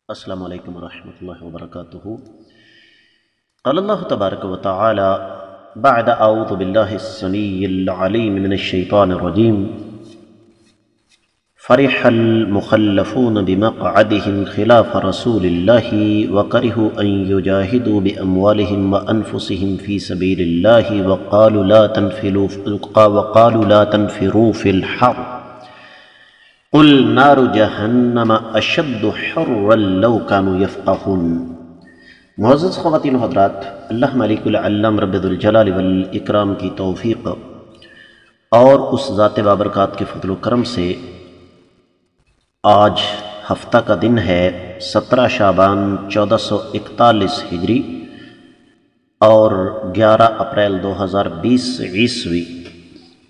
السلام علیکم ورحمۃ اللہ وبرکاتہ۔ قال اللہ تبارک و تعالی بعد اعوذ باللہ السمیع العلیم من الشیطان الرجیم فرح المخلفون بمقعدهم خلاف رسول اللہ وکرہوا ان یجاہدوا باموالہم وانفسہم فی سبیل اللہ وقالوا لا تنفروا فی الحر قل نار جہنم اشد حرا لو كانوا يفقهون۔ معزز خواتین و حضرات، اللہ مالک العلم رب ذوالجلال والاکرام کی توفیق اور اس ذات بابرکات کے فضل و کرم سے آج ہفتہ کا دن ہے 17 شعبان 1441 ہجری اور 11 اپریل 2020 عیسوی،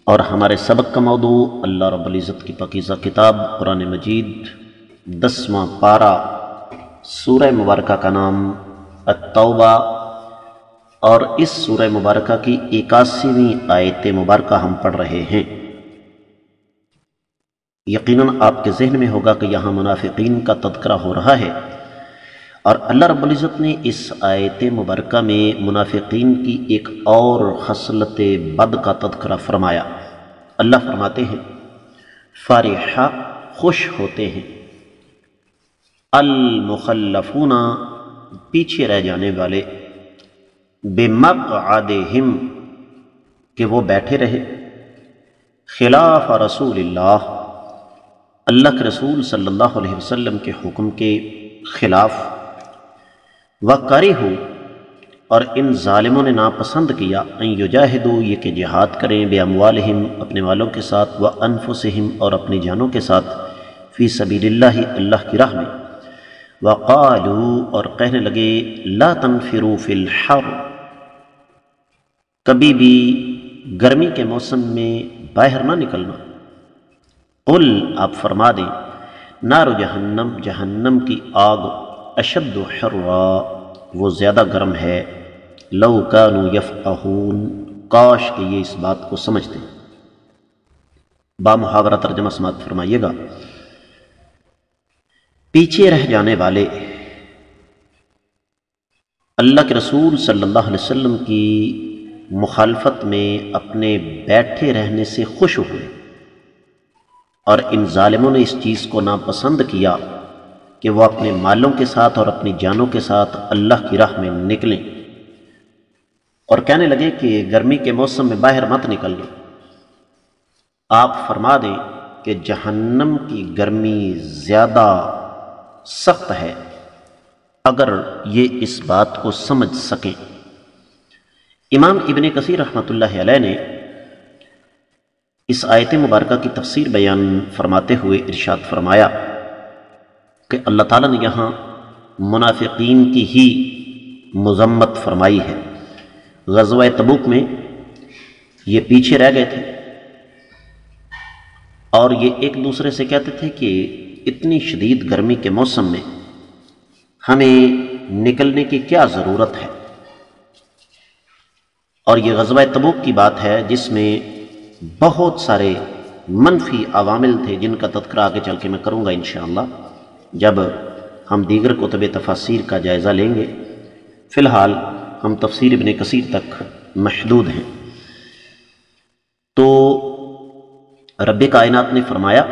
اور ہمارے سبق کا موضوع اللہ رب العزت کی پاکیزہ کتاب قرآن مجید 10واں پارہ سورہ مبارکہ کا نام التوبہ، اور اس سورہ مبارکہ کی 81ویں آیت مبارکہ ہم پڑھ رہے ہیں۔ یقیناً آپ کے ذہن میں ہوگا کہ یہاں منافقین کا تذکرہ ہو رہا ہے، اور اللہ رب العزت نے اس آیت مبارکہ میں منافقین کی ایک اور خصلت بد کا تذکرہ فرمایا۔ اللہ فرماتے ہیں فرحہ خوش ہوتے ہیں، المخلفون پیچھے رہ جانے والے، بمقعدہم کہ وہ بیٹھے رہے، خلاف رسول اللہ اللہ کے رسول صلی اللہ علیہ وسلم کے حکم کے خلاف، وَكَرِهُ اور ان ظالموں نے ناپسند کیا، ان یجاہدوا یہ کہ جہاد کریں، باموالہم اپنے مالوں کے ساتھ، وانفسہم اور اپنی جانوں کے ساتھ، فی سبیل اللہ اللہ کی راہ میں، وقالوا اور کہنے لگے لا تنفروا فی الحر کبھی بھی گرمی کے موسم میں باہر نہ نکلنا، قل آپ فرما دیں نار جہنم جہنم کی آگ اشد حرا وہ زیادہ گرم ہے، لو کانوا یفقہون کاش کہ یہ اس بات کو سمجھتے۔ با محاورہ ترجمہ سماعت فرمائیے گا۔ پیچھے رہ جانے والے اللہ کے رسول صلی اللہ علیہ وسلم کی مخالفت میں اپنے بیٹھے رہنے سے خوش ہوئے، اور ان ظالموں نے اس چیز کو ناپسند کیا کہ وہ اپنے مالوں کے ساتھ اور اپنی جانوں کے ساتھ اللہ کی راہ میں نکلیں، اور کہنے لگے کہ گرمی کے موسم میں باہر مت نکلیں۔ آپ فرما دیں کہ جہنم کی گرمی زیادہ سخت ہے اگر یہ اس بات کو سمجھ سکیں۔ امام ابن کثیر رحمۃ اللہ علیہ نے اس آیت مبارکہ کی تفسیر بیان فرماتے ہوئے ارشاد فرمایا کہ اللہ تعالیٰ نے یہاں منافقین کی ہی مذمت فرمائی ہے۔ غزوہ تبوک میں یہ پیچھے رہ گئے تھے، اور یہ ایک دوسرے سے کہتے تھے کہ اتنی شدید گرمی کے موسم میں ہمیں نکلنے کی کیا ضرورت ہے، اور یہ غزوہ تبوک کی بات ہے جس میں بہت سارے منفی عوامل تھے جن کا تذکرہ آگے چل کے میں کروں گا انشاءاللہ جب ہم دیگر کتب تفاسیر کا جائزہ لیں گے۔ فی الحال ہم تفسیر ابن کثیر تک محدود ہیں۔ تو رب کائنات نے فرمایا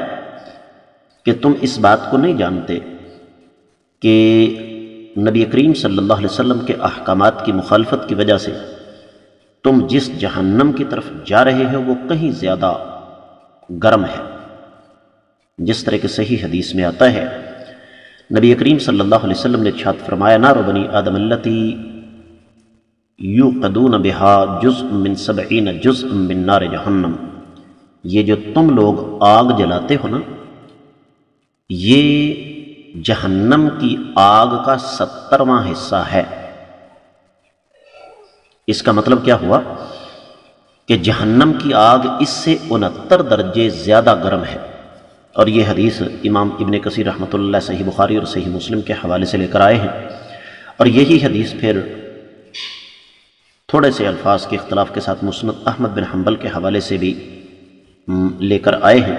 کہ تم اس بات کو نہیں جانتے کہ نبی کریم صلی اللہ علیہ وسلم کے احکامات کی مخالفت کی وجہ سے تم جس جہنم کی طرف جا رہے ہو وہ کہیں زیادہ گرم ہے، جس طرح کہ صحیح حدیث میں آتا ہے نبی کریم صلی اللہ علیہ وسلم نے ارشاد فرمایا نار بنی آدم التی یوقدون بها جزء من 70 جزء من نار جہنم، یہ جو تم لوگ آگ جلاتے ہو نا، یہ جہنم کی آگ کا 70واں حصہ ہے۔ اس کا مطلب کیا ہوا کہ جہنم کی آگ اس سے 69 درجے زیادہ گرم ہے، اور یہ حدیث امام ابن کثیر رحمۃ اللہ صحیح بخاری اور صحیح مسلم کے حوالے سے لے کر آئے ہیں، اور یہی حدیث پھر تھوڑے سے الفاظ کے اختلاف کے ساتھ مسند احمد بن حنبل کے حوالے سے بھی لے کر آئے ہیں۔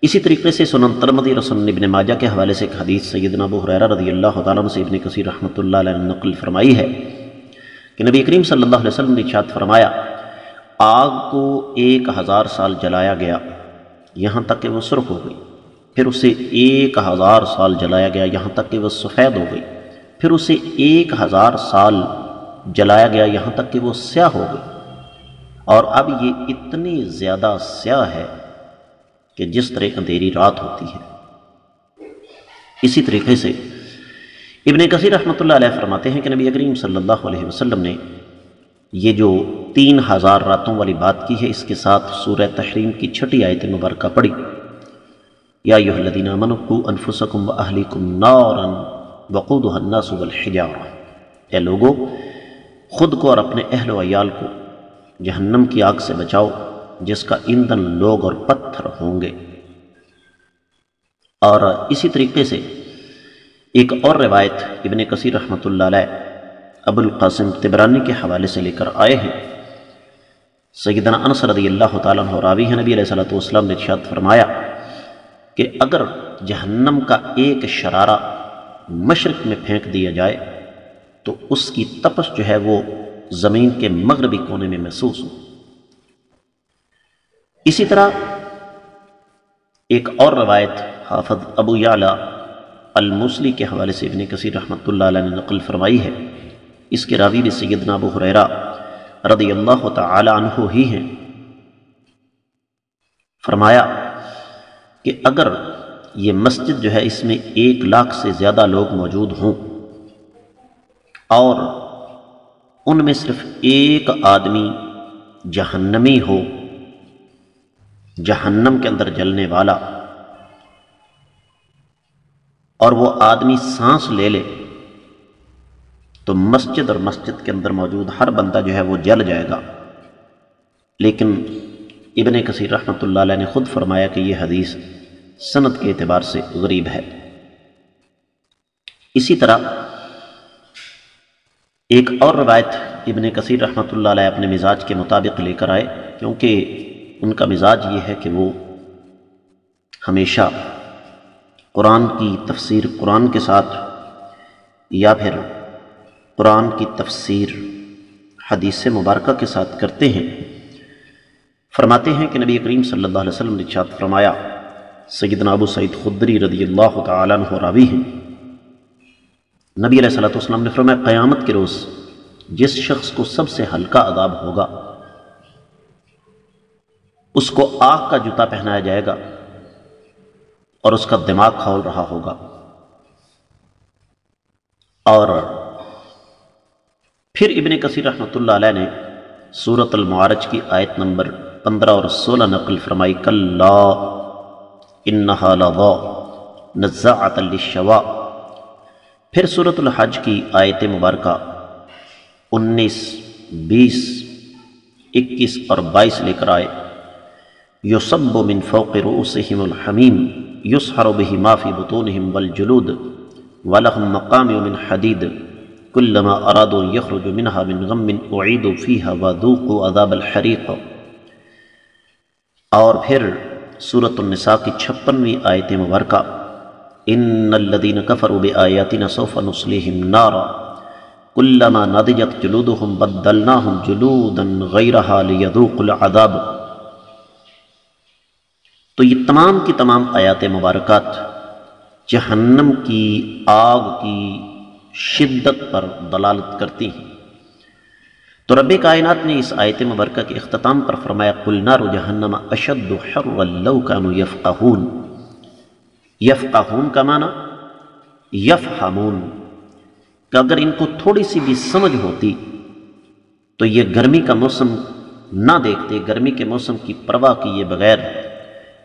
اسی طریقے سے سنن ترمذی اور سنن ابن ماجہ کے حوالے سے ایک حدیث سیدنا ابو ہریرہ رضی اللہ تعالیٰ عنہ سے ابن کثیر رحمۃ اللہ علیہ نے نقل فرمائی ہے کہ نبی کریم صلی اللہ علیہ وسلم نے ارشاد فرمایا، آگ کو 1000 سال جلایا گیا یہاں تک کہ وہ سرخ ہو گئی، پھر اسے 1000 سال جلایا گیا یہاں تک کہ وہ سفید ہو گئی، پھر اسے 1000 سال جلایا گیا یہاں تک کہ وہ سیاہ ہو گئی، اور اب یہ اتنی زیادہ سیاہ ہے کہ جس طرح اندھیری رات ہوتی ہے۔ اسی طریقے سے ابن کثیر رحمۃ اللہ علیہ فرماتے ہیں کہ نبی کریم صلی اللہ علیہ وسلم نے یہ جو 3000 راتوں والی بات کی ہے، اس کے ساتھ سورہ تحریم کی 6 آیت مبارکہ پڑھی، یا ایھا الذین آمنوا قوا انفسکم واہلیکم نارا وقودھا الناس والحجارہ، اے لوگو خود کو اور اپنے اہل و عیال کو جہنم کی آگ سے بچاؤ جس کا ایندھن لوگ اور پتھر ہوں گے۔ اور اسی طریقے سے ایک اور روایت ابن کثیر رحمۃ اللہ علیہ ابو القاسم طبرانی کے حوالے سے لے کر آئے ہیں، سیدنا انس رضی اللہ تعالیٰ عنہ راوی ہیں، نبی علیہ الصلوۃ والسلام نے ارشاد فرمایا کہ اگر جہنم کا ایک شرارہ مشرق میں پھینک دیا جائے تو اس کی تپش جو ہے وہ زمین کے مغربی کونے میں محسوس ہو۔ اسی طرح ایک اور روایت حافظ ابو یعلا الموصلی کے حوالے سے ابن کثیر رحمۃ اللہ علیہ نے نقل فرمائی ہے، اس کے راوی بھی سیدنا ابو ہریرہ رضی اللہ تعالی عنہ ہی ہیں۔ فرمایا کہ اگر یہ مسجد جو ہے اس میں 1,00,000 سے زیادہ لوگ موجود ہوں اور ان میں صرف ایک آدمی جہنمی ہو، جہنم کے اندر جلنے والا، اور وہ آدمی سانس لے لے تو مسجد اور مسجد کے اندر موجود ہر بندہ جو ہے وہ جل جائے گا۔ لیکن ابن کثیر رحمۃ اللہ علیہ نے خود فرمایا کہ یہ حدیث سند کے اعتبار سے غریب ہے۔ اسی طرح ایک اور روایت ابن کثیر رحمۃ اللہ علیہ اپنے مزاج کے مطابق لے کر آئے، کیونکہ ان کا مزاج یہ ہے کہ وہ ہمیشہ قرآن کی تفسیر قرآن کے ساتھ یا پھر قرآن کی تفسیر حدیث مبارکہ کے ساتھ کرتے ہیں۔ فرماتے ہیں کہ نبی کریم صلی اللہ علیہ وسلم نے ارشاد فرمایا، سیدنا ابو سعید خدری رضی اللہ تعالیٰ عنہ راوی ہیں، نبی علیہ الصلوۃ والسلام نے فرمایا قیامت کے روز جس شخص کو سب سے ہلکا عذاب ہوگا اس کو آگ کا جوتا پہنایا جائے گا اور اس کا دماغ کھول رہا ہوگا، اور پھر ابن کثیر رحمۃ اللہ علیہ نے سورۃ المعارج کی آیت نمبر 15 اور 16 نقل فرمائی، کلا انہا لظی نزاعۃ للشوا۔ پھر سورۃ الحج کی آیت مبارکہ 19، 20، 21 اور 22 لے کر آئے، یصب من فوق رؤوسہم الحمیم یسحر بہ ما فی بطونہم والجلود ولہم مقامع من حدید کلما ارادوا ان یخرجوا منہا من غم اعیدوا فیہا وذوقوا عذاب الحریق۔ اور پھر سورۃ النساء کی 56ویں آیت مبارکہ، ان الذین کفروا بآیاتنا سوف نصلیہم نارا کلما نضجت جلودہم بدلناہم جلودا غیرہا لیذوقوا العذاب۔ تو یہ تمام کی تمام آیات مبارکات جہنم کی آگ کی شدت پر دلالت کرتی ہیں۔ تو رب کائنات نے اس آیت مبارکہ کے اختتام پر فرمایا، قل نار جہنم اشد حرا لو کانوا یفقہون۔ یفقہون کا معنی یفہمون، کہ اگر ان کو تھوڑی سی بھی سمجھ ہوتی تو یہ گرمی کا موسم نہ دیکھتے، گرمی کے موسم کی پرواہ کیے بغیر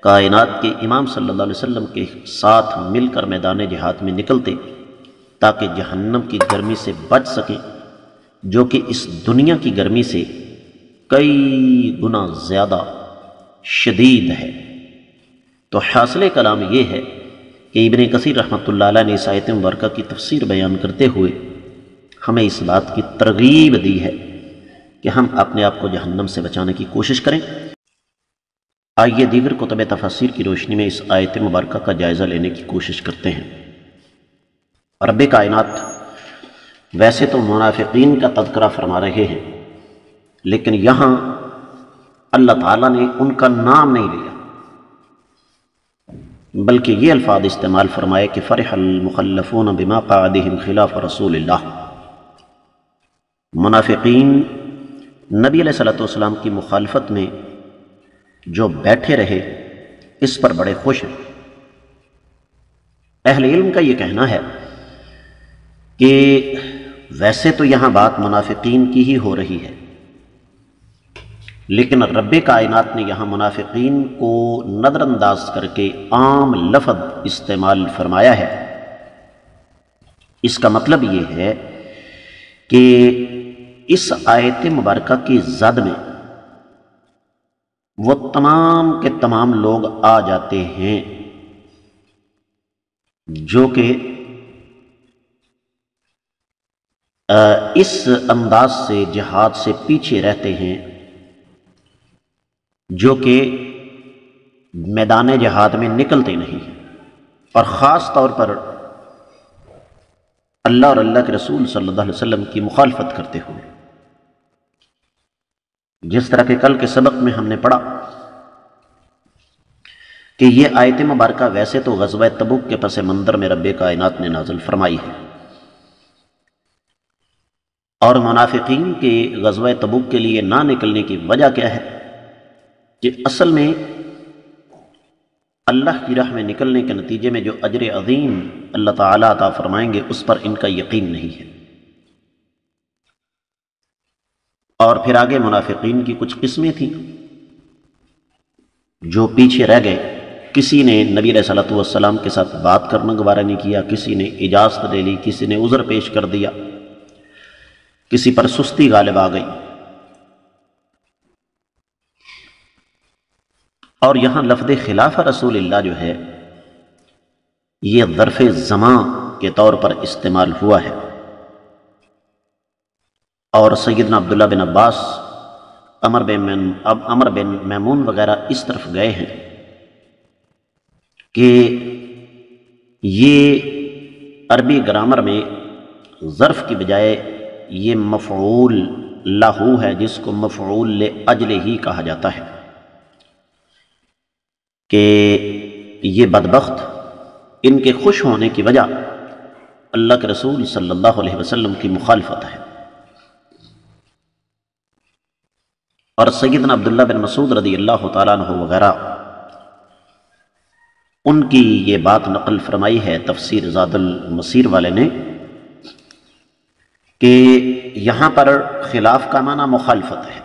کائنات کے امام صلی اللہ علیہ وسلم کے ساتھ مل کر میدان جہاد میں نکلتے تاکہ جہنم کی گرمی سے بچ سکیں، جو کہ اس دنیا کی گرمی سے کئی گنا زیادہ شدید ہے۔ تو حاصل کلام یہ ہے کہ ابن کثیر رحمۃ اللہ علیہ نے اس آیت مبارکہ کی تفسیر بیان کرتے ہوئے ہمیں اس بات کی ترغیب دی ہے کہ ہم اپنے آپ کو جہنم سے بچانے کی کوشش کریں۔ آئیے دیگر کتب تفسیر کی روشنی میں اس آیت مبارکہ کا جائزہ لینے کی کوشش کرتے ہیں۔ رب کائنات ویسے تو منافقین کا تذکرہ فرما رہے ہیں، لیکن یہاں اللہ تعالیٰ نے ان کا نام نہیں لیا، بلکہ یہ الفاظ استعمال فرمائے کہ فرح المخلفون بما قعدهم خلاف رسول اللہ۔ منافقین نبی علیہ الصلوۃ والسلام کی مخالفت میں جو بیٹھے رہے اس پر بڑے خوش ہیں۔ اہل علم کا یہ کہنا ہے کہ ویسے تو یہاں بات منافقین کی ہی ہو رہی ہے، لیکن رب کائنات نے یہاں منافقین کو نظر انداز کر کے عام لفظ استعمال فرمایا ہے۔ اس کا مطلب یہ ہے کہ اس آیت مبارکہ کی زد میں وہ تمام کے تمام لوگ آ جاتے ہیں جو کہ اس انداز سے جہاد سے پیچھے رہتے ہیں، جو کہ میدان جہاد میں نکلتے نہیں ہیں، اور خاص طور پر اللہ اور اللہ کے رسول صلی اللہ علیہ وسلم کی مخالفت کرتے ہوئے، جس طرح کہ کل کے سبق میں ہم نے پڑھا کہ یہ آیت مبارکہ ویسے تو غزوہ تبوک کے پس منظر میں رب کائنات نے نازل فرمائی ہے، اور منافقین کے غزوہ تبوک کے لیے نہ نکلنے کی وجہ کیا ہے کہ اصل میں اللہ کی راہ میں نکلنے کے نتیجے میں جو اجر عظیم اللہ تعالیٰ عطا فرمائیں گے اس پر ان کا یقین نہیں ہے۔ اور پھر آگے منافقین کی کچھ قسمیں تھیں جو پیچھے رہ گئے۔ کسی نے نبی علیہ الصلوۃ والسلام کے ساتھ بات کرنا گوارہ نہیں کیا، کسی نے اجازت لے لی، کسی نے عذر پیش کر دیا، کسی پر سستی غالب آ گئی۔ اور یہاں لفظ خلاف رسول اللہ جو ہے یہ ظرف زمان کے طور پر استعمال ہوا ہے، اور سیدنا عبداللہ بن عباس، عمر بن میمون وغیرہ اس طرف گئے ہیں کہ یہ عربی گرامر میں ظرف کی بجائے یہ مفعول لہو ہے، جس کو مفعول لاجلہ ہی کہا جاتا ہے، کہ یہ بدبخت ان کے خوش ہونے کی وجہ اللہ کے رسول صلی اللہ علیہ وسلم کی مخالفت ہے۔ اور سیدنا عبداللہ بن مسعود رضی اللہ تعالیٰ عنہ وغیرہ ان کی یہ بات نقل فرمائی ہے تفسیر زاد المسیر والے نے کہ یہاں پر خلاف کا معنی مخالفت ہے۔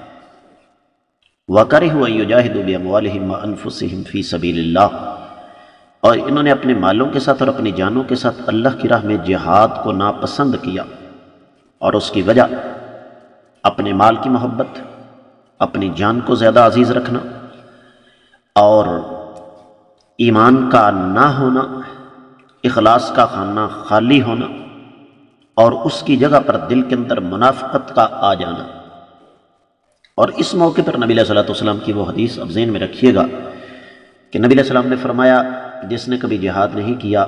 وَكَرِهُ أَن يُجَاهِدُوا بِأَمْوَالِهِمْ وَأَنفُسِهِمْ فِي سَبِيلِ اللَّهِ، اور انہوں نے اپنے مالوں کے ساتھ اور اپنی جانوں کے ساتھ اللہ کی راہ میں جہاد کو ناپسند کیا، اور اس کی وجہ اپنے مال کی محبت، اپنی جان کو زیادہ عزیز رکھنا، اور ایمان کا نہ ہونا، اخلاص کا خانہ خالی ہونا، اور اس کی جگہ پر دل کے اندر منافقت کا آ جانا۔ اور اس موقع پر نبی علیہ الصلوۃ والسلام کی وہ حدیث اب ذہن میں رکھیے گا کہ نبی علیہ السلام نے فرمایا جس نے کبھی جہاد نہیں کیا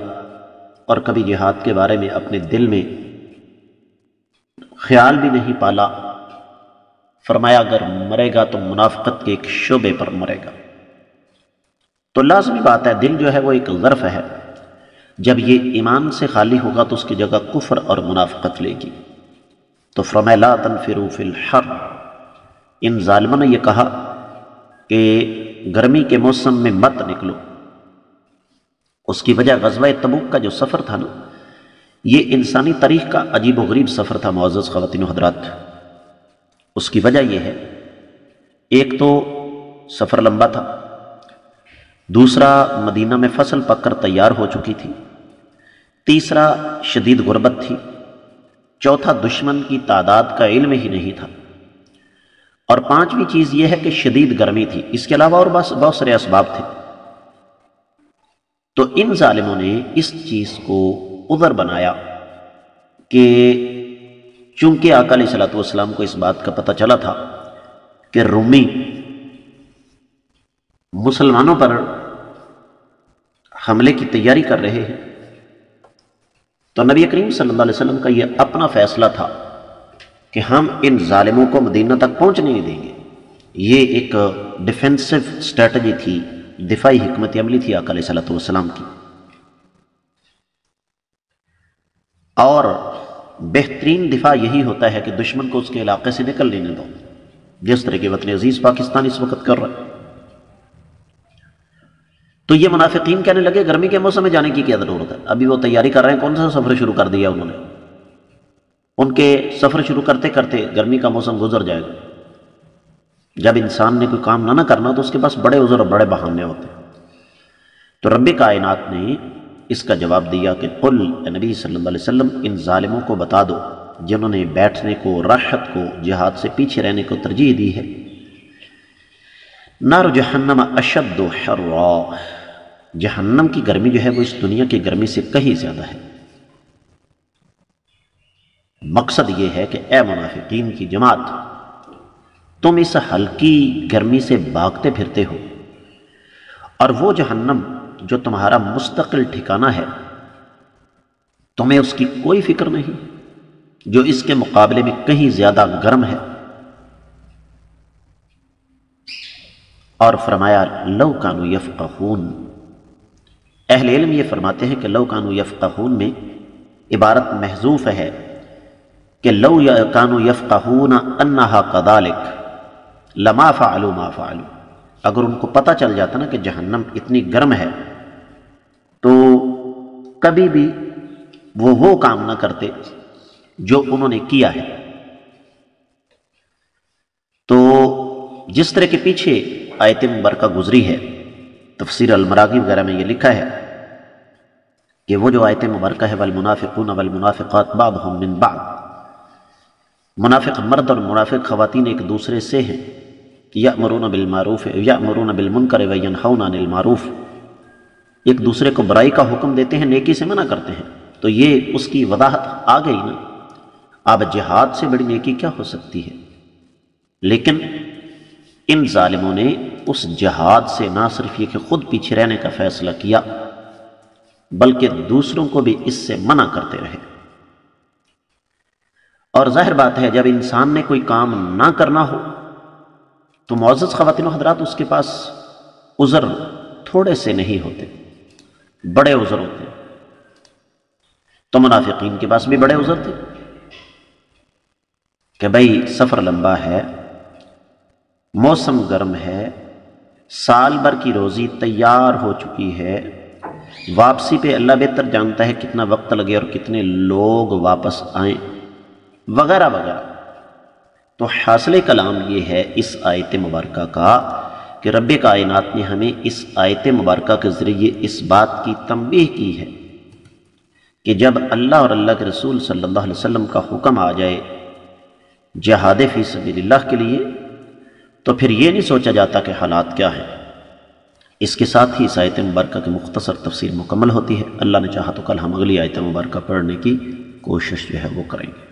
اور کبھی جہاد کے بارے میں اپنے دل میں خیال بھی نہیں پالا، فرمایا اگر مرے گا تو منافقت کے ایک شعبے پر مرے گا۔ تو لازمی بات ہے دل جو ہے وہ ایک ظرف ہے، جب یہ ایمان سے خالی ہوگا تو اس کی جگہ کفر اور منافقت لے گی۔ تو فرمایا لا تنفروا فی الحر، ان ظالموں نے یہ کہا کہ گرمی کے موسم میں مت نکلو۔ اس کی وجہ غزوہ تبوک کا جو سفر تھا نا، یہ انسانی تاریخ کا عجیب و غریب سفر تھا معزز خواتین و حضرات۔ اس کی وجہ یہ ہے، ایک تو سفر لمبا تھا، دوسرا مدینہ میں فصل پک کر تیار ہو چکی تھی، تیسرا شدید غربت تھی، چوتھا دشمن کی تعداد کا علم ہی نہیں تھا، اور پانچویں چیز یہ ہے کہ شدید گرمی تھی۔ اس کے علاوہ اور بہت سارے اسباب تھے۔ تو ان ظالموں نے اس چیز کو عذر بنایا کہ چونکہ آقا علیہ الصلوۃ والسلام کو اس بات کا پتہ چلا تھا کہ رومی مسلمانوں پر حملے کی تیاری کر رہے ہیں، تو نبی کریم صلی اللہ علیہ وسلم کا یہ اپنا فیصلہ تھا کہ ہم ان ظالموں کو مدینہ تک پہنچنے نہیں دیں گے۔ یہ ایک ڈیفینسو اسٹریٹجی تھی، دفاعی حکمت عملی تھی آقا علیہ الصلوۃ والسلام کی، اور بہترین دفاع یہی ہوتا ہے کہ دشمن کو اس کے علاقے سے نکل لینے دو، جس طرح کے وطن عزیز پاکستان اس وقت کر رہا ہے۔ تو یہ منافقین کہنے لگے گرمی کے موسم میں جانے کی کیا ضرورت ہے، ابھی وہ تیاری کر رہے ہیں، کون سا سفر شروع کر دیا انہوں نے، ان کے سفر شروع کرتے کرتے گرمی کا موسم گزر جائے گا۔ جب انسان نے کوئی کام نہ کرنا تو اس کے پاس بڑے عذر اور بڑے بہانے ہوتے ہیں۔ تو رب کائنات نے اس کا جواب دیا کہ قل، اے نبی صلی اللہ علیہ وسلم، ان ظالموں کو بتا دو جنہوں نے بیٹھنے کو، راحت کو، جہاد سے پیچھے رہنے کو ترجیح دی ہے، نار جہنم اشد حرا، جہنم کی گرمی جو ہے وہ اس دنیا کی گرمی سے کہیں زیادہ ہے۔ مقصد یہ ہے کہ اے منافقین کی جماعت، تم اس ہلکی گرمی سے بھاگتے پھرتے ہو، اور وہ جہنم جو تمہارا مستقل ٹھکانہ ہے تمہیں اس کی کوئی فکر نہیں، جو اس کے مقابلے میں کہیں زیادہ گرم ہے۔ اور فرمایا لو کانوا یفقہون، اہل علم یہ فرماتے ہیں کہ لو کانوا یفقہون میں عبارت محذوف ہے کہ لو کانوا یفقہون انہا کذالک لما فعلوا ما فعلوا، اگر ان کو پتہ چل جاتا نا کہ جہنم اتنی گرم ہے تو کبھی بھی وہ کام نہ کرتے جو انہوں نے کیا ہے۔ تو جس طرح کے پیچھے آیت مبارکہ گزری ہے، تفسیر المراغی وغیرہ میں یہ لکھا ہے کہ وہ جو آیت مبارکہ ہے والمنافقون والمنافقات بعضهم من بعض، منافق مرد اور منافق خواتین ایک دوسرے سے ہیں، یأمرون بالمعروف یأمرون بالمنکر وینہون عن المعروف، ایک دوسرے کو برائی کا حکم دیتے ہیں، نیکی سے منع کرتے ہیں۔ تو یہ اس کی وضاحت آ گئی نا، اب جہاد سے بڑی نیکی کیا ہو سکتی ہے؟ لیکن ان ظالموں نے اس جہاد سے نہ صرف یہ کہ خود پیچھے رہنے کا فیصلہ کیا، بلکہ دوسروں کو بھی اس سے منع کرتے رہے۔ اور ظاہر بات ہے جب انسان نے کوئی کام نہ کرنا ہو تو معزز خواتین و حضرات اس کے پاس عذر تھوڑے سے نہیں ہوتے، بڑے عذر ہوتے ہیں۔ تو منافقین کے پاس بھی بڑے عذر تھے کہ بھائی سفر لمبا ہے، موسم گرم ہے، سال بھر کی روزی تیار ہو چکی ہے، واپسی پہ اللہ بہتر جانتا ہے کتنا وقت لگے اور کتنے لوگ واپس آئیں وغیرہ وغیرہ۔ تو حاصل کلام یہ ہے اس آیت مبارکہ کا کہ رب کائنات نے ہمیں اس آیت مبارکہ کے ذریعے اس بات کی تنبیہ کی ہے کہ جب اللہ اور اللہ کے رسول صلی اللہ علیہ وسلم کا حکم آ جائے جہاد فی سبیل اللہ کے لیے تو پھر یہ نہیں سوچا جاتا کہ حالات کیا ہیں۔ اس کے ساتھ ہی اس آیت مبارکہ کی مختصر تفسیر مکمل ہوتی ہے۔ اللہ نے چاہا تو کل ہم اگلی آیت مبارکہ پڑھنے کی کوشش جو ہے وہ کریں گے۔